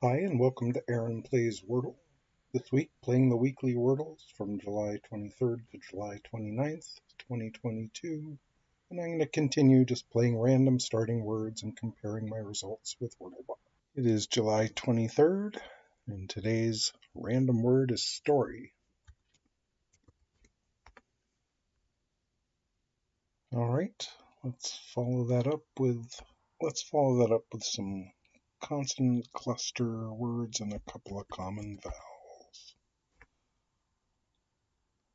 Hi, and welcome to Aaron Plays Wordle. This week, playing the weekly Wordles from July 23rd to July 29th, 2022. And I'm going to continue just playing random starting words and comparing my results with WordleBot. It is July 23rd, and today's random word is story. All right, let's follow that up with some consonant cluster words and a couple of common vowels.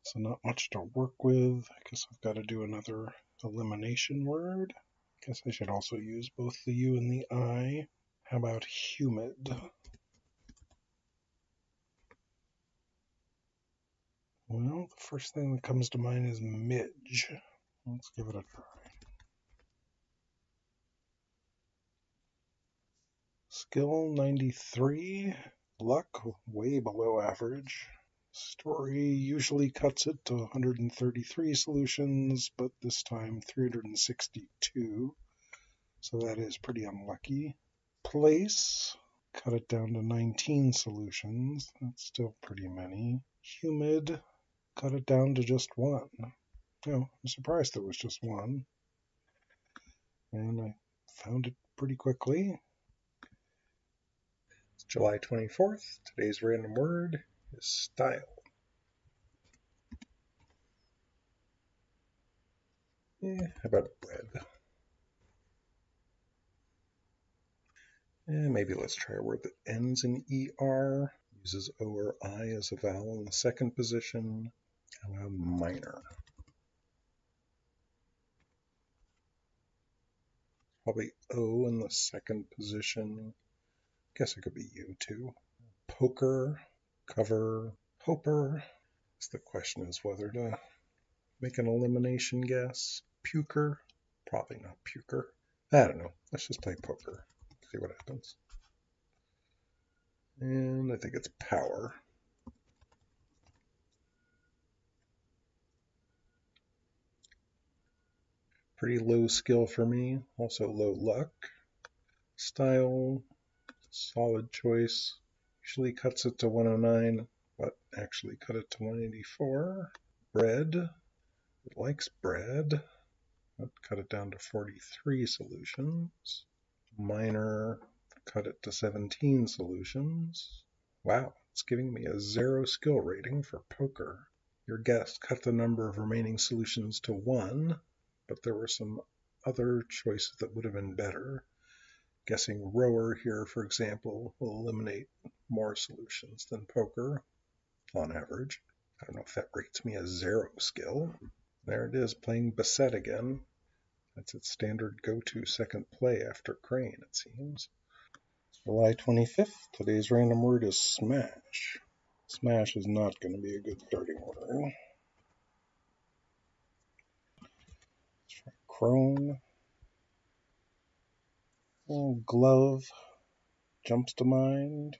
So not much to work with. I guess I've got to do another elimination word. I guess I should also use both the U and the I. How about humid? Well, the first thing that comes to mind is midge. Let's give it a try. Skill 93. Luck way below average. Story usually cuts it to 133 solutions, but this time 362. So that is pretty unlucky. Place, cut it down to 19 solutions. That's still pretty many. Humid, cut it down to just one. Oh, I'm surprised there was just one. And I found it pretty quickly. It's July 24th. Today's random word is style. How about bread? Maybe let's try a word that ends in ER, uses O or I as a vowel in the second position. How about minor? Probably O in the second position. Guess it could be U too. Poker, cover, hoper. So the question is whether to make an elimination guess. Puker, probably not puker. I don't know. Let's just play poker. See what happens. And I think it's power. Pretty low skill for me. Also low luck. Style, solid choice. Usually cuts it to 109, but actually cut it to 184. Bread, it likes bread. I'd cut it down to 43 solutions. Minor, cut it to 17 solutions. Wow, it's giving me a 0 skill rating for poker. Your guess cut the number of remaining solutions to 1, but there were some other choices that would have been better. Guessing rower here, for example, will eliminate more solutions than poker on average. I don't know if that rates me as 0 skill. There it is, playing Beset again. That's its standard go-to second play after Crane, it seems. July 25th, today's random word is smash. Smash is not going to be a good starting word. Let's try crone. Glove jumps to mind.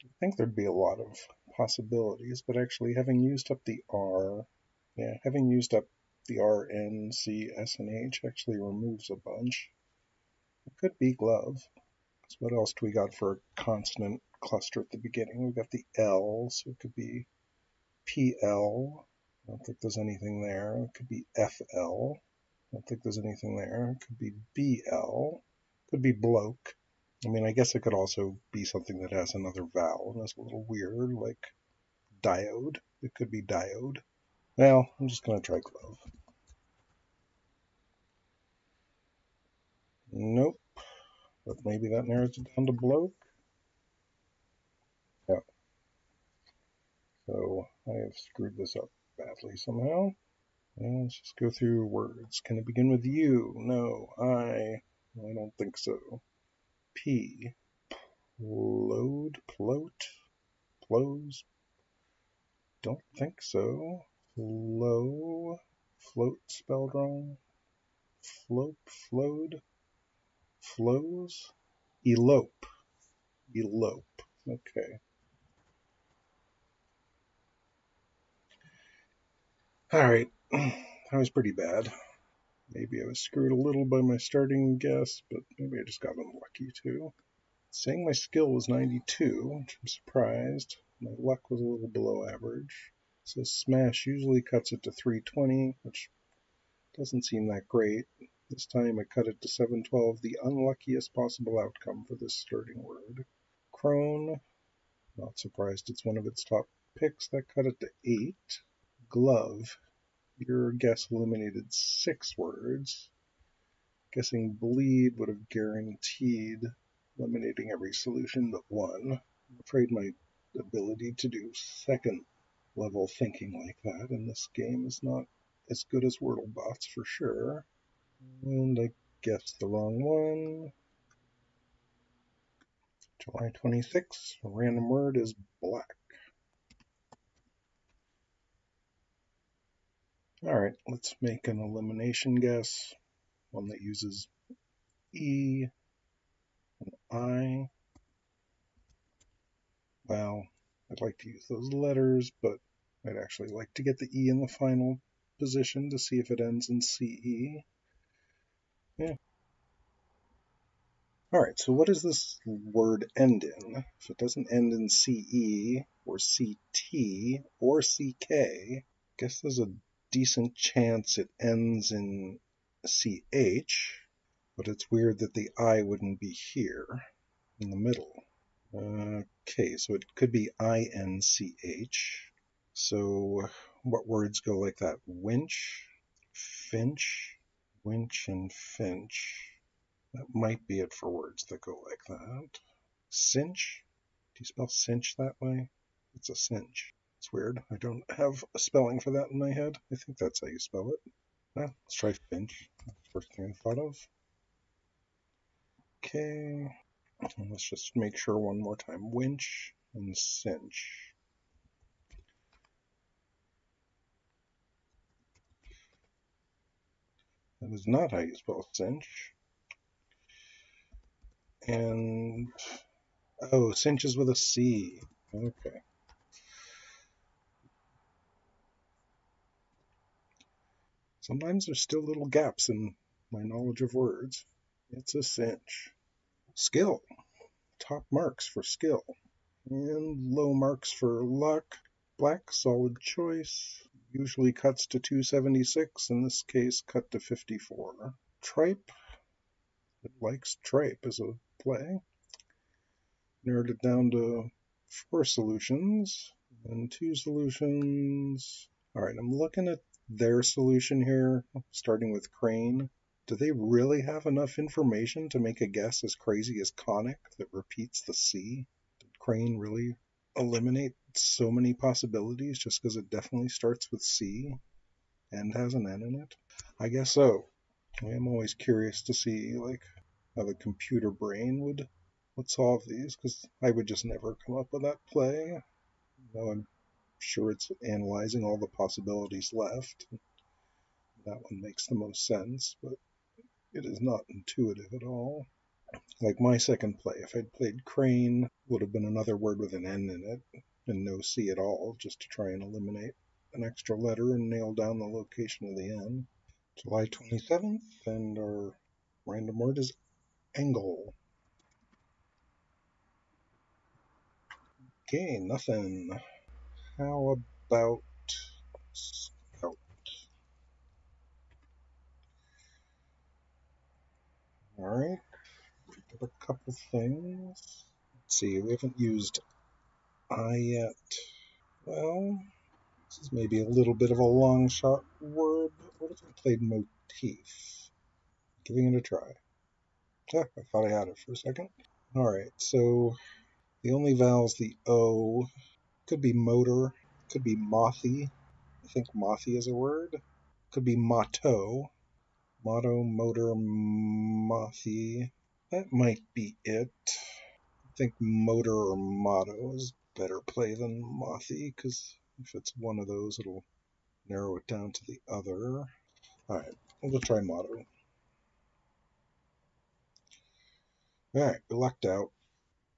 I think there'd be a lot of possibilities, but actually having used up the R, having used up the R, N, C, S, and H actually removes a bunch. It could be glove. So what else do we got for a consonant cluster at the beginning? We've got the L, so it could be PL. I don't think there's anything there. It could be FL. I don't think there's anything there. It could be BL. It could be bloke. I mean, I guess it could also be something that has another vowel, and that's a little weird, like diode. It could be diode. Well, I'm just going to try glove. Nope. But maybe that narrows it down to bloke. Yeah. So I have screwed this up badly somehow. And let's just go through words. Can it begin with U? No. I don't think so. P. Load, float, flows. Don't think so. Flow, float spelled wrong. Float, flowed, flows. Elope, elope. Okay. All right. That was pretty bad. Maybe I was screwed a little by my starting guess, but maybe I just got unlucky too. Saying my skill was 92, which I'm surprised. My luck was a little below average. So smash usually cuts it to 320, which doesn't seem that great. This time I cut it to 712, the unluckiest possible outcome for this starting word. Crone, not surprised it's one of its top picks. That cut it to 8. Glove, your guess eliminated 6 words. Guessing bleed would have guaranteed eliminating every solution but one. I'm afraid my ability to do second level thinking like that in this game is not as good as WordleBot's for sure. And I guessed the wrong one. July 26th, random word is black. Alright, let's make an elimination guess. One that uses E and I. Well, I'd like to use those letters, but I'd actually like to get the E in the final position to see if it ends in CE. Yeah. Alright, so what does this word end in? If it doesn't end in CE, or CT, or CK, I guess there's a decent chance it ends in CH, but it's weird that the I wouldn't be here, in the middle. Okay, so it could be INCH. So what words go like that? Winch, finch, winch, and finch. That might be it for words that go like that. Cinch? Do you spell cinch that way? It's a cinch. It's weird. I don't have a spelling for that in my head. I think that's how you spell it. Well, let's try finch. First thing I thought of. Okay. Let's just make sure one more time. Winch and cinch. That is not how you spell cinch. And, oh, cinch is with a C. Okay. Sometimes there's still little gaps in my knowledge of words. It's a cinch. Skill. Top marks for skill. And low marks for luck. Black, solid choice. Usually cuts to 276. In this case, cut to 54. Tripe. It likes tripe as a play. Narrowed it down to 4 solutions and 2 solutions. All right, I'm looking at their solution here, starting with crane. Do they really have enough information to make a guess as crazy as conic that repeats the C? Did crane really eliminate so many possibilities just because it definitely starts with C and has an N in it? I guess so. I am always curious to see like how the computer brain would solve these, because I would just never come up with that play. Though I'm sure it's analyzing all the possibilities left. That one makes the most sense, but it is not intuitive at all. Like my second play, if I'd played crane, would have been another word with an N in it, and no C at all, just to try and eliminate an extra letter and nail down the location of the N. July 27th, and our random word is angle. Okay, nothing. How about scout? Alright, got a couple things. Let's see, we haven't used I yet. Well, this is maybe a little bit of a long shot word, but what if I played motif? Giving it a try. Ah, I thought I had it for a second. Alright, so the only vowel's the O. Could be motor, could be mothy. I think mothy is a word. Could be motto. Motto, motor, mothy. That might be it. I think motor or motto is better play than mothy, because if it's one of those, it'll narrow it down to the other. Alright, we'll try motto. Alright, we lucked out.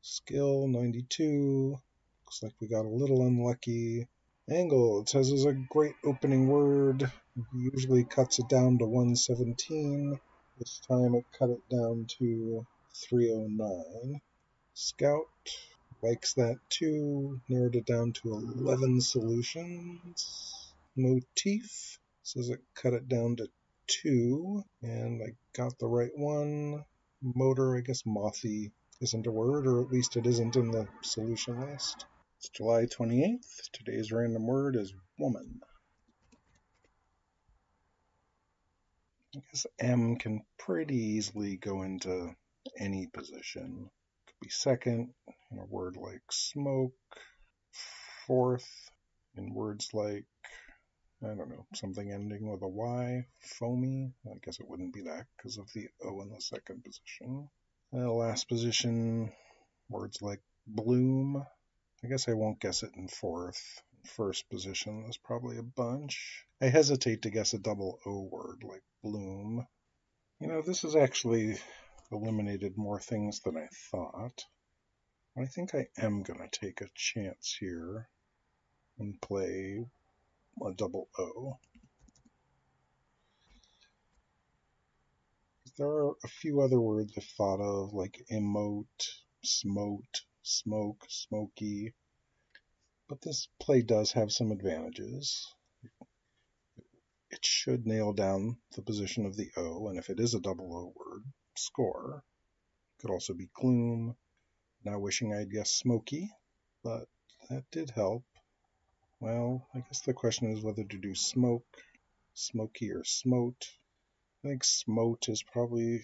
Skill 92. Looks like we got a little unlucky. Angle, it says is a great opening word. Usually cuts it down to 117. This time it cut it down to 309. Scout likes that too. Narrowed it down to 11 solutions. Motif says it cut it down to 2, and I got the right one. Motor, I guess mothy isn't a word, or at least it isn't in the solution list. It's July 28th. Today's random word is woman. I guess M can pretty easily go into any position. Could be second in a word like smoke, fourth in words like, I don't know, something ending with a Y, foamy. I guess it wouldn't be that because of the O in the second position. Last position, words like bloom. I guess I won't guess it in fourth. First position, there's probably a bunch. I hesitate to guess a double O word like bloom. You know, this has actually eliminated more things than I thought. I think I am going to take a chance here and play a double O. There are a few other words I've thought of, like emote, smote, smoke, smoky, but this play does have some advantages. It should nail down the position of the O, and if it is a double O word, score. Could also be gloom. Now wishing I'd guessed smoky, but that did help. Well, I guess the question is whether to do smoke, smoky, or smote. I think smote is probably.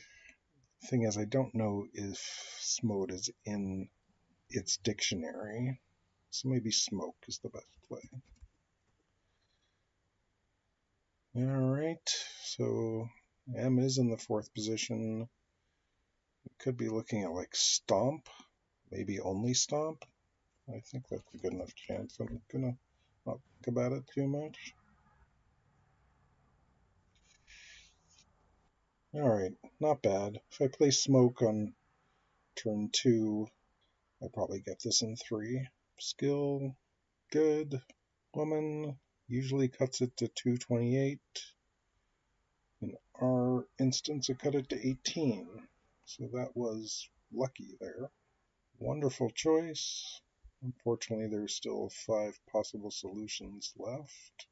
The thing is, I don't know if smote is in its dictionary, so maybe smoke is the best play. Alright, so M is in the fourth position. We could be looking at like stomp, maybe only stomp. I think that's a good enough chance. I'm gonna not think about it too much. Alright, not bad. If I play smoke on turn 2, I'll probably get this in 3. Skill, good. Woman usually cuts it to 228. In our instance, it cut it to 18. So that was lucky there. Wonderful choice. Unfortunately, there's still 5 possible solutions left.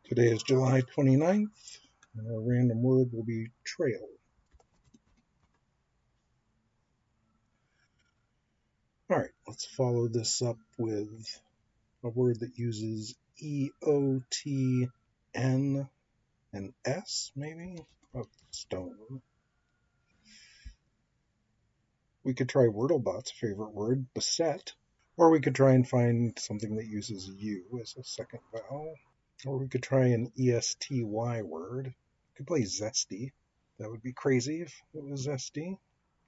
Today is July 29th, and our random word will be trail. Alright, let's follow this up with a word that uses E-O-T-N and S, maybe? Oh, stone. We could try WordleBot's favorite word, beset, or we could try and find something that uses U as a second vowel, or we could try an E-S-T-Y word. We could play zesty. That would be crazy if it was zesty. Are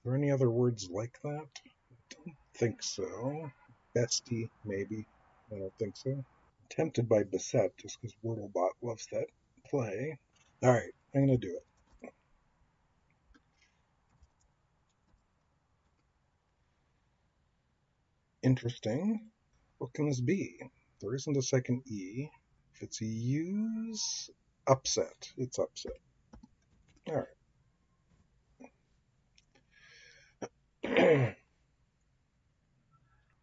there any other words like that? I don't think so. Bestie, maybe. I don't think so. Tempted by beset just because WordleBot loves that play. Alright, I'm going to do it. Interesting. What can this be? There isn't a second E. If it's a use, upset. It's upset. Alright.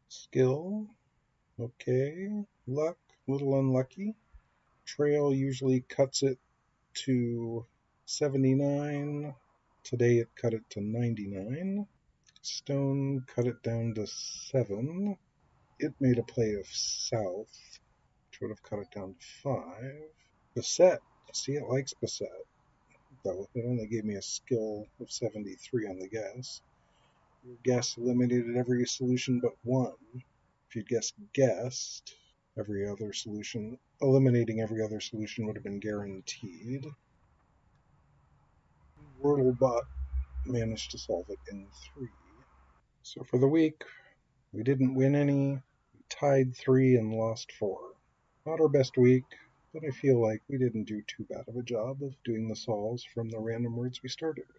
Skill. Okay. Luck. Little unlucky. Trail usually cuts it to 79. Today it cut it to 99. Stone cut it down to 7. It made a play of south, which would have cut it down to 5. Beset. See, it likes beset, though it only gave me a skill of 73 on the guess. Your guess eliminated every solution but one. If you'd guessed every other solution, eliminating every other solution would have been guaranteed. WordleBot managed to solve it in 3. So for the week, we didn't win any, we tied 3 and lost 4. Not our best week, but I feel like we didn't do too bad of a job of doing the solves from the random words we started with.